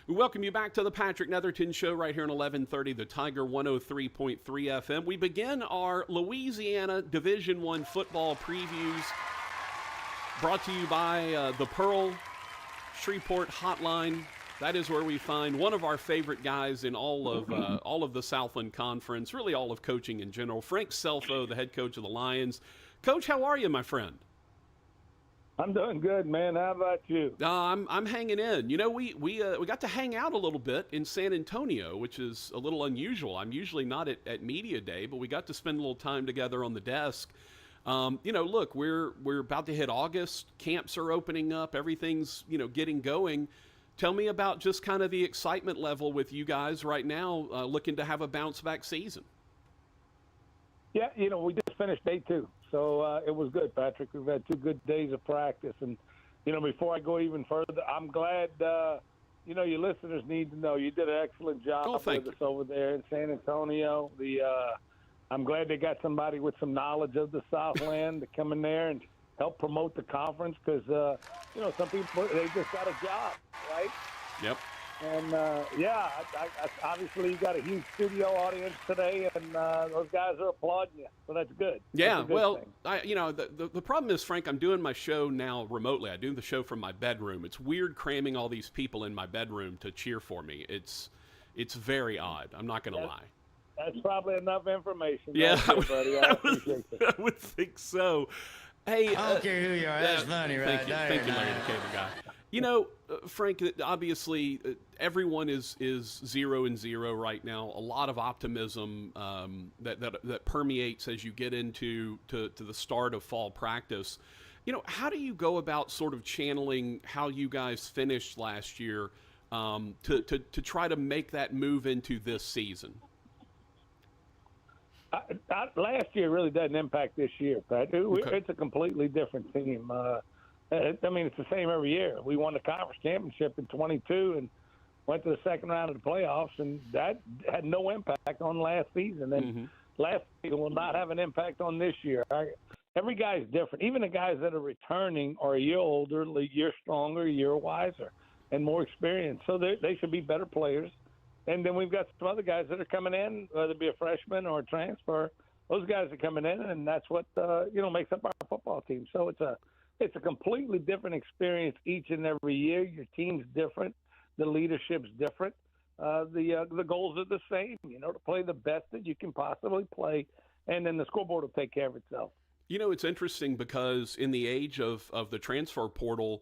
We welcome you back to the Patrick Netherton Show right here on 1130, the Tiger 103.3 FM. We begin our Louisiana Division I football previews brought to you by the Pearl Shreveport Hotline. That is where we find one of our favorite guys in all of the Southland Conference, really all of coaching in general, Frank Scelfo, the head coach of the Lions. Coach, how are you, my friend? I'm doing good, man. How about you? I'm hanging in. You know, we got to hang out a little bit in San Antonio, which is a little unusual. I'm usually not at media day, but we got to spend a little time together on the desk. You know, look, we're about to hit August. Camps are opening up. Everything's getting going. Tell me about just kind of the excitement level with you guys right now, looking to have a bounce back season. Yeah, we just finished day 2. So it was good, Patrick. We've had 2 good days of practice. And, before I go even further, I'm glad, your listeners need to know you did an excellent job with us over there in San Antonio. I'm glad they got somebody with some knowledge of the Southland to come in there and help promote the conference because, some people, they just got a job, right? Yep. And, I obviously you got a huge studio audience today, and those guys are applauding you, so that's good. Yeah, that's well, the problem is, Frank, I'm doing my show now remotely. I do the show from my bedroom. It's weird cramming all these people in my bedroom to cheer for me. It's very odd. I'm not going to lie. That's probably enough information. Yeah, buddy. I appreciate that. I would think so. Hey, I don't care who you are. That's funny, right? Thank you, Larry the Cable Guy. Frank, obviously everyone is 0-0 right now. A lot of optimism that permeates as you get into the start of fall practice. How do you go about sort of channeling how you guys finished last year to try to make that move into this season? Last year really doesn't impact this year, Pat. It's a completely different team. It's the same every year. We won the conference championship in 22 and went to the second round of the playoffs, and that had no impact on last season. And last season will not have an impact on this year. Every guy's different. Even the guys that are returning are a year older, a year stronger, a year wiser, and more experienced. So they should be better players. And then we've got some other guys that are coming in, whether it be a freshman or a transfer. Those guys are coming in, and that's what makes up our football team. So it's a completely different experience each and every year. Your team's different, the leadership's different. The goals are the same, to play the best that you can possibly play, and then the scoreboard will take care of itself. It's interesting because in the age of the transfer portal,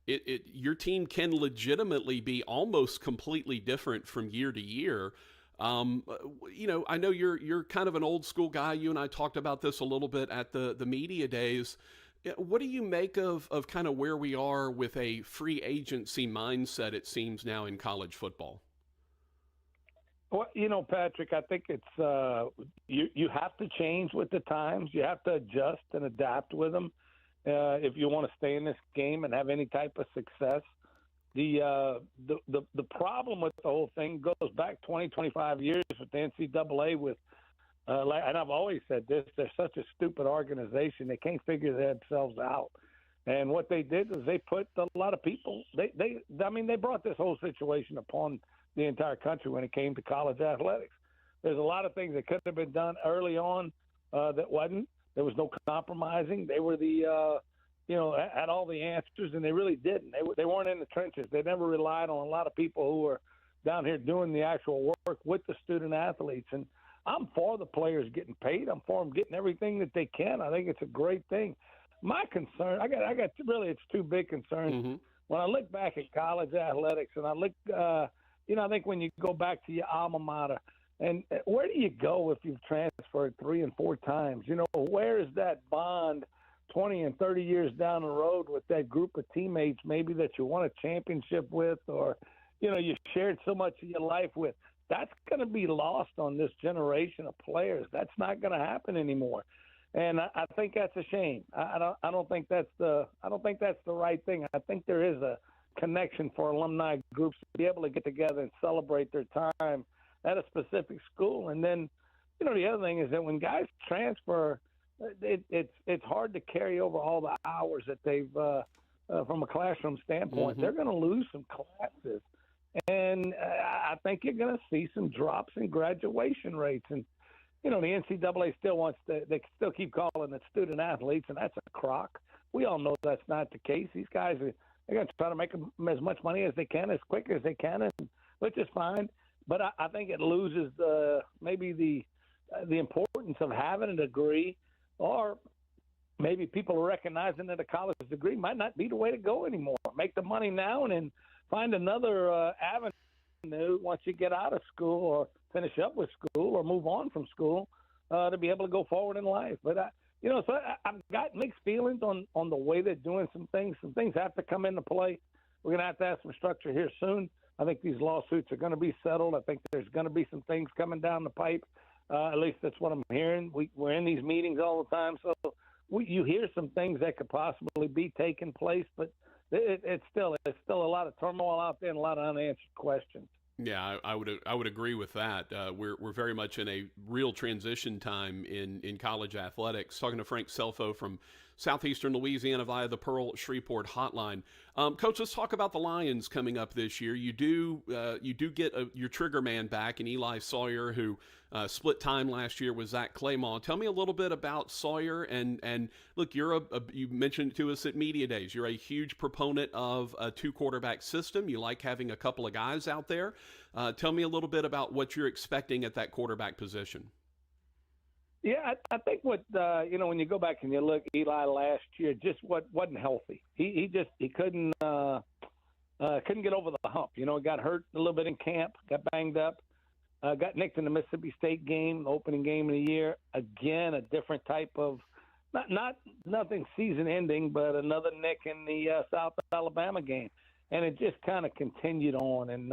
your team can legitimately be almost completely different from year to year. I know you're kind of an old school guy. You and I talked about this a little bit at the media days. What do you make of kind of where we are with a free agency mindset, it seems, now in college football? Well, Patrick, I think it's you have to change with the times. You have to adjust and adapt with them. If you want to stay in this game and have any type of success. The problem with the whole thing goes back 20, 25 years with the NCAA with, and I've always said this, they're such a stupid organization. They can't figure themselves out. And what they did is they put a lot of people, they brought this whole situation upon the entire country when it came to college athletics. There's a lot of things that could have been done early on that wasn't. There was no compromising. They were had all the answers, and they really didn't. They weren't in the trenches. They never relied on a lot of people who were down here doing the actual work with the student athletes. And I'm for the players getting paid. I'm for them getting everything that they can. I think it's a great thing. My concern, I got really, it's 2 big concerns. Mm-hmm. When I look back at college athletics, and I look, I think when you go back to your alma mater. And where do you go if you've transferred 3 and 4 times? Where is that bond 20 and 30 years down the road with that group of teammates maybe that you won a championship with or, you shared so much of your life with? That's going to be lost on this generation of players. That's not going to happen anymore. And I think that's a shame. I don't think that's the right thing. I think there is a connection for alumni groups to be able to get together and celebrate their time at a specific school. And then, the other thing is that when guys transfer, it's hard to carry over all the hours that they've from a classroom standpoint. Mm-hmm. They're going to lose some classes. And think you're going to see some drops in graduation rates. And, the NCAA they still keep calling it student athletes, and that's a crock. We all know that's not the case. These guys they're going to try to make as much money as they can, as quick as they can, and which is fine. But I think it loses maybe the importance of having a degree, or maybe people are recognizing that a college degree might not be the way to go anymore. Make the money now and then find another avenue once you get out of school or finish up with school or move on from school to be able to go forward in life. But, I've got mixed feelings on the way they're doing some things. Some things have to come into play. We're going to have some structure here soon. I think these lawsuits are going to be settled. I think there's going to be some things coming down the pipe. At least that's what I'm hearing. We're in these meetings all the time, so you hear some things that could possibly be taking place, but it's still a lot of turmoil out there and a lot of unanswered questions. Yeah, I would agree with that. We're very much in a real transition time in college athletics. Talking to Frank Scelfo from Southeastern Louisiana via the Pearl Shreveport hotline. Coach, let's talk about the Lions coming up this year. You do get your trigger man back in Eli Sawyer, who split time last year with Zach Claymaw. Tell me a little bit about Sawyer, and look, you mentioned to us at Media Days, you're a huge proponent of a 2-quarterback system. You like having a couple of guys out there. Tell me a little bit about what you're expecting at that quarterback position. Yeah, I think what when you go back and you look, Eli last year just wasn't healthy. He couldn't get over the hump. He got hurt a little bit in camp, got banged up, got nicked in the Mississippi State game, the opening game of the year. Again, a different type of nothing season ending, but another nick in the South Alabama game, and it just kind of continued on. And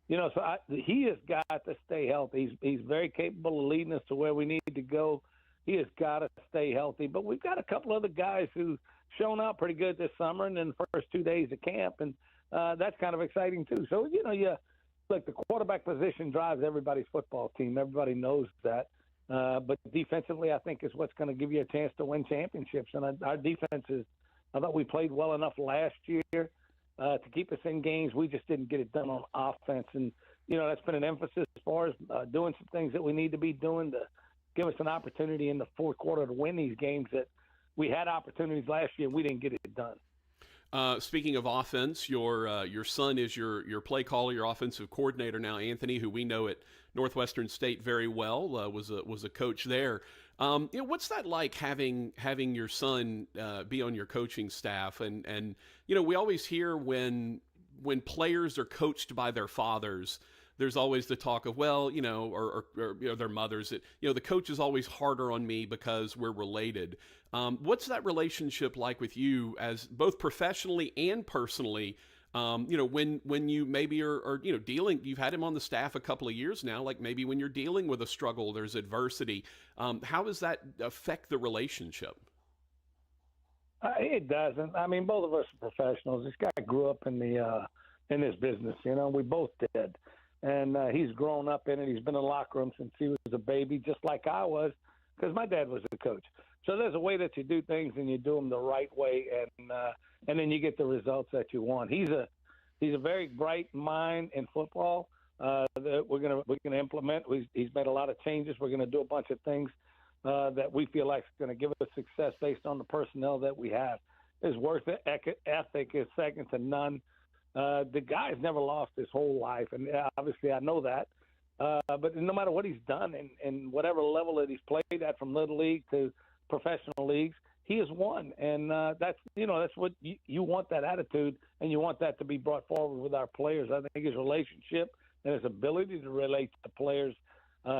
he has got to stay healthy. He's very capable of leading us to where we need to go. He has got to stay healthy. But we've got a couple other guys who've shown out pretty good this summer and in the first 2 days of camp, and that's kind of exciting too. So, look, the quarterback position drives everybody's football team. Everybody knows that. But defensively, I think, is what's going to give you a chance to win championships. And our defense I thought we played well enough last year to keep us in games. We just didn't get it done on offense. And, that's been an emphasis as far as doing some things that we need to be doing to give us an opportunity in the fourth quarter to win these games that we had opportunities last year and we didn't get it done. Speaking of offense, your son is your play caller, your offensive coordinator now, Anthony, who we know at Northwestern State very well, was a coach there. What's that like having your son be on your coaching staff? And we always hear when players are coached by their fathers, there's always the talk of, or their mothers. The coach is always harder on me because we're related. What's that relationship like with you, as both professionally and personally? When you maybe are dealing, you've had him on the staff a couple of years now, like maybe when you're dealing with a struggle, there's adversity. How does that affect the relationship? It doesn't. I mean, both of us are professionals. This guy grew up in this business. We both did. And he's grown up in it. He's been in the locker room since he was a baby, just like I was, because my dad was a coach. So there's a way that you do things, and you do them the right way, and then you get the results that you want. He's a very bright mind in football that we're gonna implement. He's made a lot of changes. We're gonna do a bunch of things that we feel like is going to give us success based on the personnel that we have. His work ethic is second to none. The guy's never lost his whole life, and obviously I know that. But no matter what he's done and whatever level that he's played at, from little league to professional leagues, he has won. And that's what you want, that attitude, and you want that to be brought forward with our players. I think his relationship and his ability to relate to players,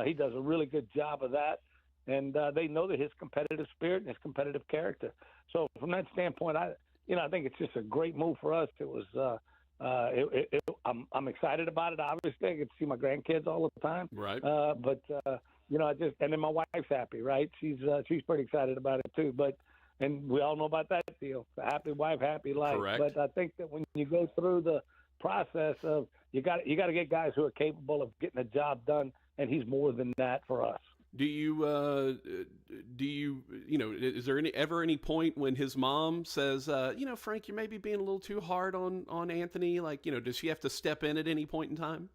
he does a really good job of that. And they know that his competitive spirit and his competitive character. So from that standpoint, I think it's just a great move for us. It was. I'm excited about it. Obviously, I get to see my grandkids all the time. Right. And then my wife's happy, right? She's pretty excited about it too. And we all know about that deal. Happy wife, happy life. Correct. But I think that when you go through the process of you got to get guys who are capable of getting a job done, and he's more than that for us. Do you is there ever any point when his mom says, Frank, you may be being a little too hard on Anthony? Like, does she have to step in at any point in time?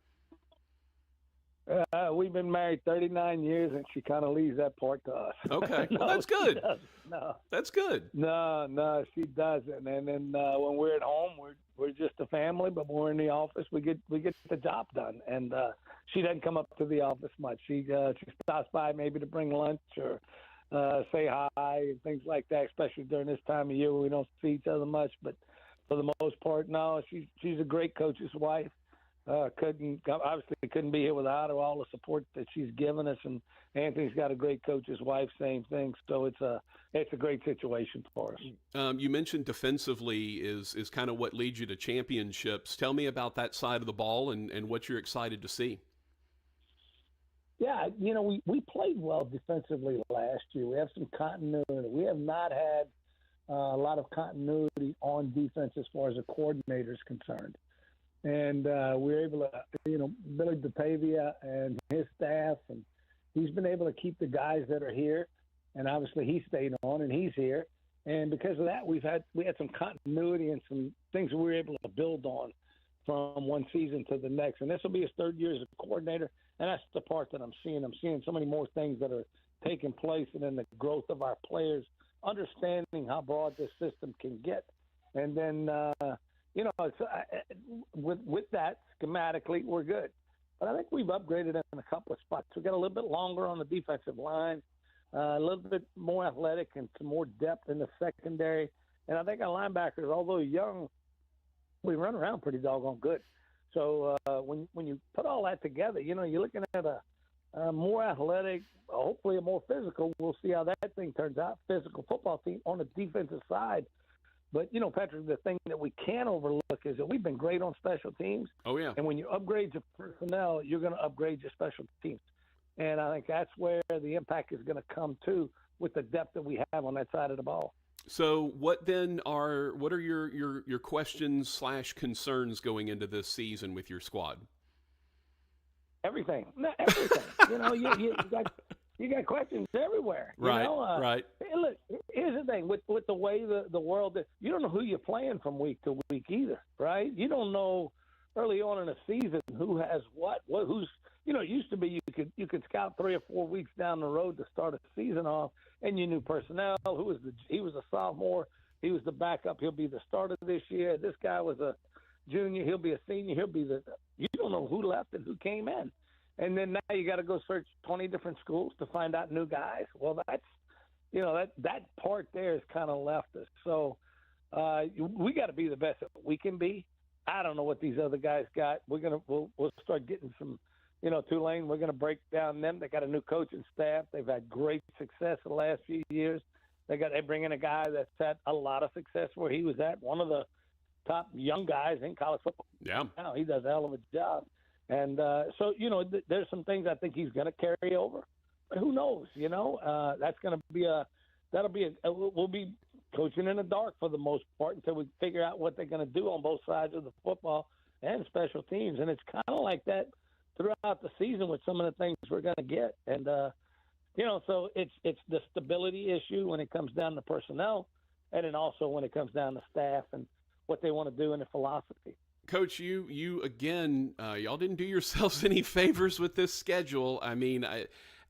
We've been married 39 years, and she kind of leaves that part to us. Okay, No, well, that's good. No, That's good. no, she doesn't. And then when we're at home, we're just a family. But when we're in the office, we get the job done. And she doesn't come up to the office much. She stops by maybe to bring lunch or say hi and things like that. Especially during this time of year when we don't see each other much. But for the most part, no, she's a great coach's wife. Couldn't be here without her, all the support that she's given us, and Anthony's got a great coach's wife, same thing. So it's a great situation for us. You mentioned defensively is kind of what leads you to championships. Tell me about that side of the ball and what you're excited to see. Yeah, we played well defensively last year. We have some continuity. We have not had a lot of continuity on defense as far as a coordinator is concerned. And we're able to, Billy Batavia and his staff, and he's been able to keep the guys that are here. And obviously he stayed on, and he's here. And because of that, we had some continuity and some things we were able to build on from one season to the next. And this will be his third year as a coordinator, and that's the part that I'm seeing. I'm seeing so many more things that are taking place, and then the growth of our players, understanding how broad this system can get. And then with that, schematically, we're good. But I think we've upgraded in a couple of spots. We got a little bit longer on the defensive line, a little bit more athletic and some more depth in the secondary. And I think our linebackers, although young, we run around pretty doggone good. So when you put all that together, you're looking at a more athletic, hopefully a more physical. We'll see how that thing turns out. Physical football team on the defensive side. But, Patrick, the thing that we can't overlook is that we've been great on special teams. Oh, yeah. And when you upgrade your personnel, you're going to upgrade your special teams. And I think that's where the impact is going to come, too, with the depth that we have on that side of the ball. So what are your questions / concerns going into this season with your squad? Everything. You got questions everywhere. Right, right. Look, here's the thing. With the way the world is, you don't know who you're playing from week to week either, right? You don't know early on in a season who has who's it used to be you could scout 3 or 4 weeks down the road to start a season off, and you knew personnel. He was a sophomore. He was the backup. He'll be the starter this year. This guy was a junior. He'll be a senior. You don't know who left and who came in. And then now you got to go search 20 different schools to find out new guys. Well, that's, that part there is kind of left us. So we got to be the best that we can be. I don't know what these other guys got. We'll start getting some, Tulane. We're going to break down them. They got a new coaching staff. They've had great success the last few years. They bring in a guy that's had a lot of success where he was at, one of the top young guys in college football. Yeah. Now he does a hell of a job. And so, there's some things I think he's going to carry over. But who knows? That's going to be we'll be coaching in the dark for the most part until we figure out what they're going to do on both sides of the football and special teams. And it's kind of like that throughout the season with some of the things we're going to get. And, so it's the stability issue when it comes down to personnel, and then also when it comes down to staff and what they want to do in the philosophy. Coach, you again, y'all didn't do yourselves any favors with this schedule. I mean,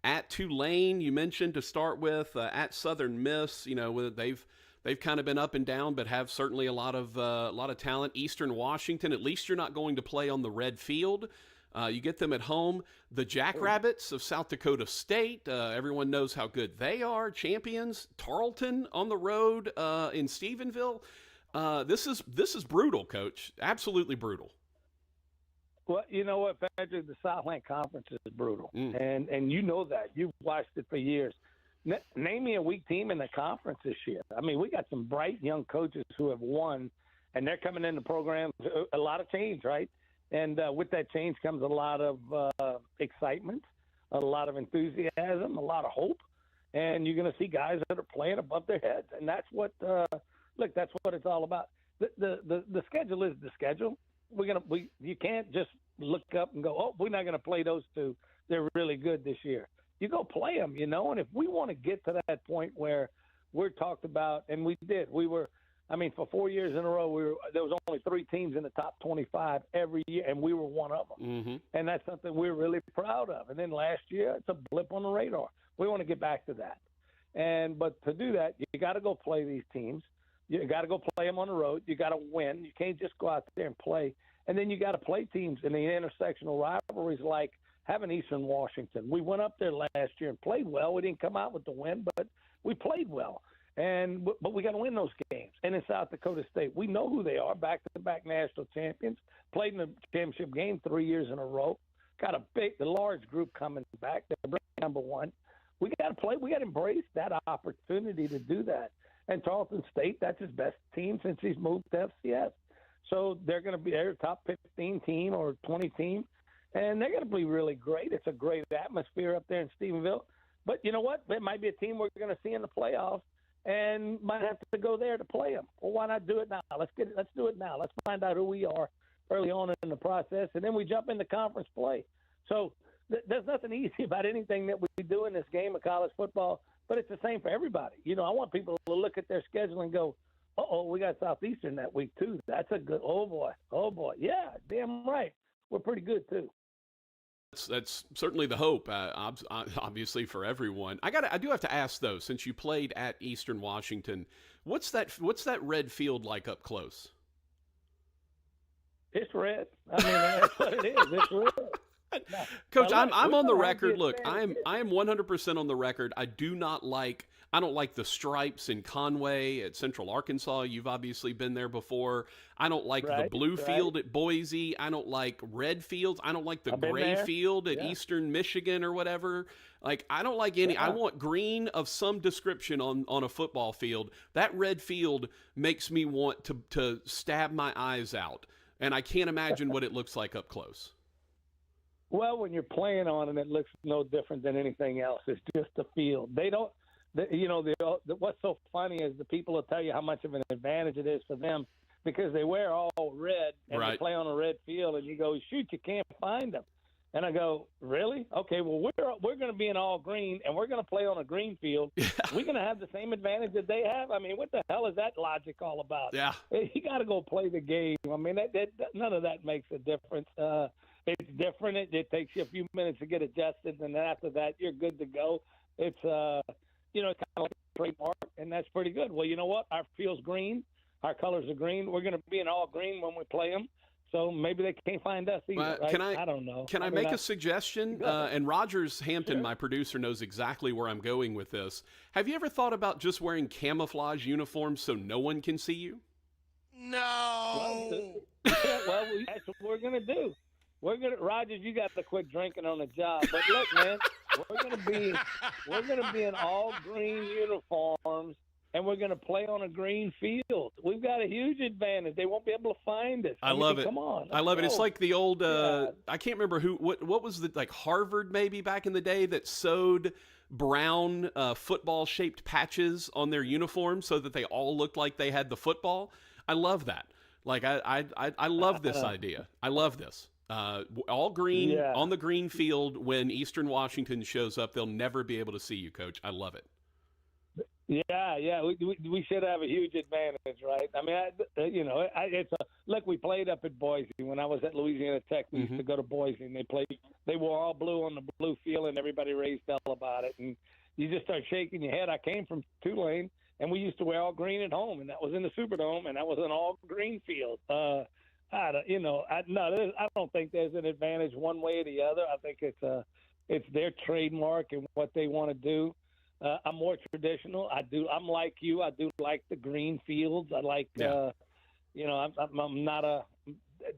at Tulane, you mentioned to start with, at Southern Miss, they've kind of been up and down, but have certainly a lot of talent. Eastern Washington, at least you're not going to play on the red field. You get them at home. The Jackrabbits of South Dakota State, everyone knows how good they are. Champions. Tarleton on the road in Stephenville. This is brutal, Coach. Absolutely brutal. Well, you know what, Patrick? The Southland Conference is brutal, and you know that. You've watched it for years. Name me a weak team in the conference this year. I mean, we got some bright young coaches who have won, and they're coming in the program. A lot of change, right? And with that change comes a lot of excitement, a lot of enthusiasm, a lot of hope, and you're going to see guys that are playing above their heads, and that's what. Look, that's what it's all about. The schedule is the schedule. You can't just look up and go, oh, we're not going to play those two. They're really good this year. You go play them, and if we want to get to that point where we're talked about, and we did, we were I mean, for 4 years in a row, there was only 3 teams in the top 25 every year, and we were one of them. Mm-hmm. And that's something we're really proud of. And then last year, it's a blip on the radar. We want to get back to that. But to do that, you got to go play these teams. You got to go play them on the road. You got to win. You can't just go out there and play. And then you got to play teams in the intersectional rivalries like having Eastern Washington. We went up there last year and played well. We didn't come out with the win, but we played well. But we got to win those games. And in South Dakota State, we know who they are, back-to-back national champions, played in the championship game 3 years in a row, got the large group coming back. They're number one. We got to play. We got to embrace that opportunity to do that. And Tarleton State, that's his best team since he's moved to FCS. So they're going to be their top 15 team or 20 team, and they're going to be really great. It's a great atmosphere up there in Stephenville. But you know what? It might be a team we're going to see in the playoffs and might have to go there to play them. Well, why not do it now? Let's do it now. Let's find out who we are early on in the process, and then we jump into conference play. So there's nothing easy about anything that we do in this game of college football, but it's the same for everybody. You know, I want people to look at their schedule and go, we got Southeastern that week too. That's a good, oh boy. Yeah, damn right. We're pretty good too. That's certainly the hope, obviously, for everyone. I do have to ask, though, since you played at Eastern Washington, what's that red field like up close? It's red. I mean, that's what it is. It's red. Coach, I'm on the record. Look, I am 100% on the record. I don't like the stripes in Conway at Central Arkansas. You've obviously been there before. I don't like the blue field at Boise. I don't like red fields. I don't like the gray field at Eastern Michigan or whatever. Like, I don't like any. I want green of some description on a football field. That red field makes me want to stab my eyes out, and I can't imagine what it looks like up close. Well, when you're playing on it, it looks no different than anything else. It's just a field. They don't, what's so funny is the people will tell you how much of an advantage it is for them because they wear all red and they play on a red field, and you go, shoot, you can't find them. And I go, really? Okay, well, we're going to be in all green, and we're going to play on a green field. Yeah. We're going to have the same advantage that they have? I mean, what the hell is that logic all about? Yeah. You got to go play the game. I mean, none of that makes a difference. It's different. It takes you a few minutes to get adjusted, and then after that, you're good to go. It's, it's kind of like a trademark, and that's pretty good. Well, you know what? Our field's green. Our colors are green. We're going to be in all green when we play them. So maybe they can't find us either, right? I don't know. Can I make a suggestion? And Rogers Hampton, my producer, knows exactly where I'm going with this. Have you ever thought about just wearing camouflage uniforms so no one can see you? No. Well, that's what we're going to do. Rogers, you got to quit drinking on the job. But look, man, we're gonna be in all green uniforms, and we're gonna play on a green field. We've got a huge advantage. They won't be able to find us. I love it. Come on, I love it. It's like the old. I can't remember what was the Harvard maybe back in the day that sewed brown football shaped patches on their uniforms so that they all looked like they had the football. I love that. Like I love this idea. I love this. All green on the green field. When Eastern Washington shows up, they'll never be able to see you, Coach. I love it. Yeah. We should have a huge advantage, right? I mean, look, we played up at Boise when I was at Louisiana Tech. We used to go to Boise, and they wore all blue on the blue field, and everybody raised hell about it. And you just start shaking your head. I came from Tulane, and we used to wear all green at home, and that was in the Superdome, and that was an all green field. I don't think there's an advantage one way or the other. I think it's their trademark and what they want to do. I'm more traditional. I'm like you. I do like the green fields. I like, I'm not a.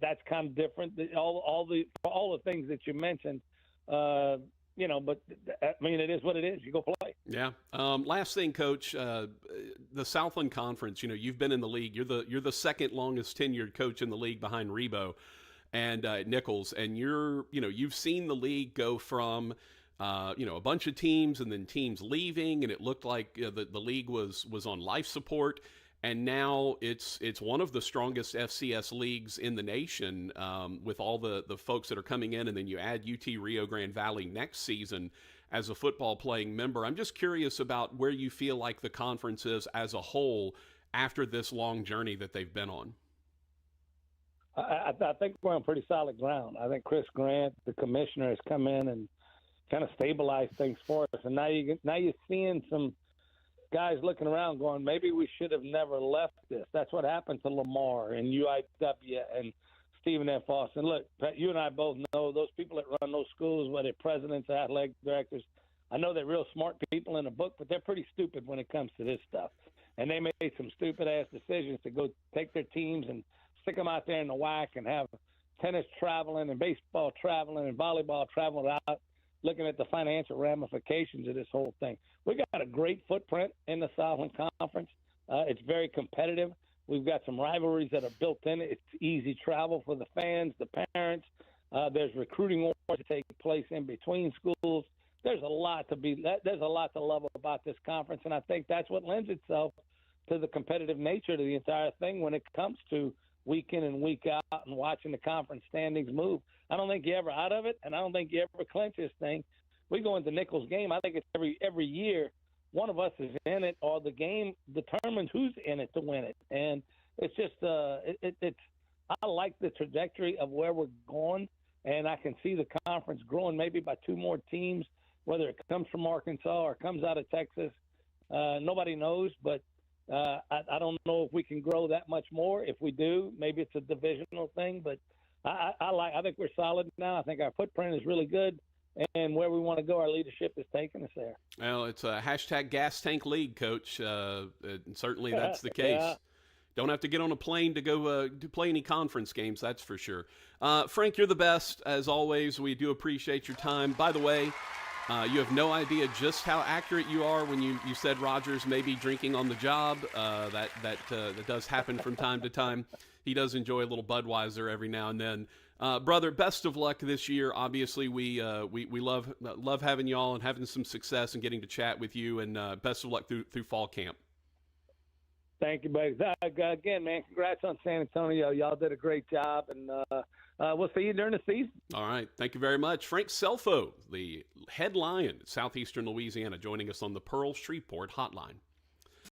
That's kind of different. All the things that you mentioned. But I mean, it is what it is. You go play. Yeah. Last thing, Coach, the Southland Conference. You know, you've been in the league. You're the second longest tenured coach in the league behind Rebo and Nichols, and you've seen the league go from a bunch of teams and then teams leaving, and it looked like the league was on life support. And now it's one of the strongest FCS leagues in the nation, with all the folks that are coming in, and then you add UT Rio Grande Valley next season as a football playing member. I'm just curious about where you feel like the conference is as a whole after this long journey that they've been on? I think we're on pretty solid ground. I think Chris Grant, the commissioner, has come in and kind of stabilized things for us. And now you're seeing some guys looking around going, maybe we should have never left this. That's what happened to Lamar and UIW and Stephen F. Austin. Look, Pat, you and I both know those people that run those schools, whether presidents, athletic directors, I know they're real smart people in the book, but they're pretty stupid when it comes to this stuff. And they made some stupid-ass decisions to go take their teams and stick them out there in the WAC and have tennis traveling and baseball traveling and volleyball traveling without looking at the financial ramifications of this whole thing. We got a great footprint in the Southland Conference. It's very competitive. We've got some rivalries that are built in. It's easy travel for the fans, the parents. There's recruiting wars that take place in between schools. There's a lot to love about this conference, and I think that's what lends itself to the competitive nature of the entire thing when it comes to week in and week out and watching the conference standings move. I don't think you're ever out of it, and I don't think you ever clinch this thing. We go into Nichols' game. I think it's every year one of us is in it, or the game determines who's in it to win it. And it's just I like the trajectory of where we're going, and I can see the conference growing maybe by 2 more teams, whether it comes from Arkansas or comes out of Texas. Nobody knows, but I don't know if we can grow that much more. If we do, maybe it's a divisional thing, but I think we're solid now. I think our footprint is really good, and where we want to go, our leadership is taking us there. Well, it's a hashtag Gas Tank League, Coach. Certainly that's the case. Yeah. Don't have to get on a plane to go to play any conference games, that's for sure. Frank, you're the best, as always. We do appreciate your time. By the way, you have no idea just how accurate you are when you said Rogers may be drinking on the job. That does happen from time to time. He does enjoy a little Budweiser every now and then. Brother, best of luck this year. Obviously, we love having you all and having some success and getting to chat with you. And best of luck through fall camp. Thank you, buddy. Again, man, congrats on San Antonio. Y'all did a great job, and we'll see you during the season. All right. Thank you very much. Frank Scelfo, the head lion at Southeastern Louisiana, joining us on the Pearl Shreveport Hotline.